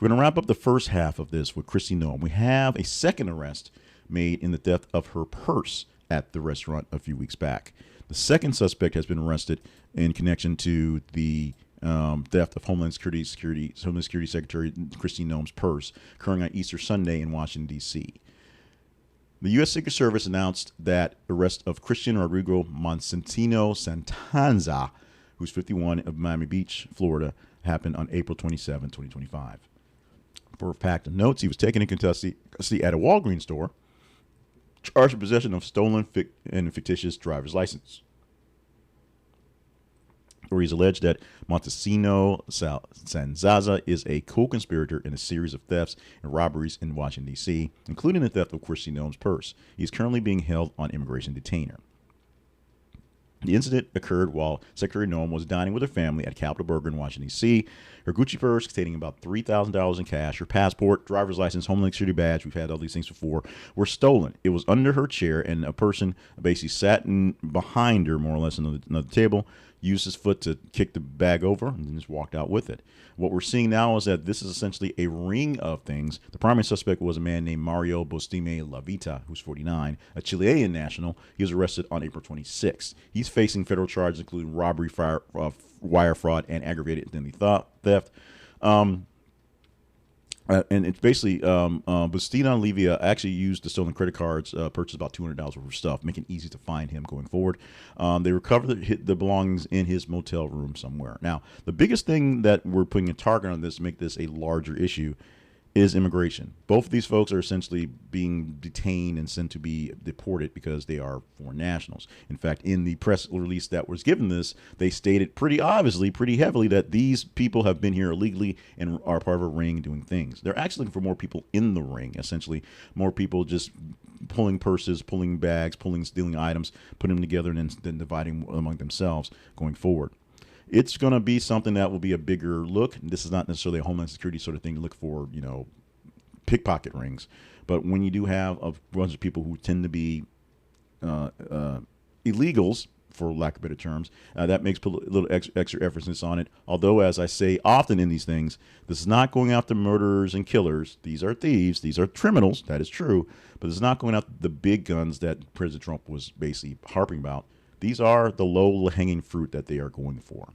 We're going to wrap up the first half of this with Kristi Noem. We have a second arrest made in the theft of her purse at the restaurant a few weeks back. The second suspect has been arrested in connection to the theft of Homeland Security Secretary Kristi Noem's purse occurring on Easter Sunday in Washington, D.C. The U.S. Secret Service announced that arrest of Christian Rodrigo Monsentino Santanza, who's 51, of Miami Beach, Florida, happened on April 27, 2025. For a fact of notes, he was taken into custody at a Walgreens store, charged with possession of stolen and fictitious driver's license. Authorities allege that Montesino Sanzaza is a co-conspirator in a series of thefts and robberies in Washington, D.C., including the theft of Kristi Noem's purse. He is currently being held on immigration detainer. The incident occurred while Secretary Noem was dining with her family at Capitol Burger in Washington, D.C. Her Gucci purse containing about $3,000 in cash, her passport, driver's license, Homeland Security badge — we've had all these things before — were stolen. It was under her chair, and a person basically sat behind her, more or less, on another table, used his foot to kick the bag over, and then just walked out with it. What we're seeing now is that this is essentially a ring of things. The primary suspect was a man named Mario Bostime Lavita, who's 49, a Chilean national. He was arrested on April 26th. He's facing federal charges including robbery, wire fraud, and aggravated identity theft. And it's basically Bustina Livia actually used the stolen credit cards, purchased about $200 worth of stuff, making it easy to find him going forward. They recovered the belongings in his motel room somewhere. Now, the biggest thing that we're putting a target on this to make this a larger issue is immigration. Both of these folks are essentially being detained and sent to be deported because they are foreign nationals. In fact, in the press release that was given this, they stated pretty obviously, pretty heavily, that these people have been here illegally and are part of a ring doing things. They're actually looking for more people in the ring, essentially more people just pulling purses, pulling bags, stealing items, putting them together, and then dividing among themselves going forward. It's going to be something that will be a bigger look. This is not necessarily a Homeland Security sort of thing to look for, pickpocket rings. But when you do have a bunch of people who tend to be illegals, for lack of better terms, that makes a little extra emphasis on it. Although, as I say often in these things, this is not going after murderers and killers. These are thieves. These are criminals. That is true. But it's not going after the big guns that President Trump was basically harping about. These are the low-hanging fruit that they are going for.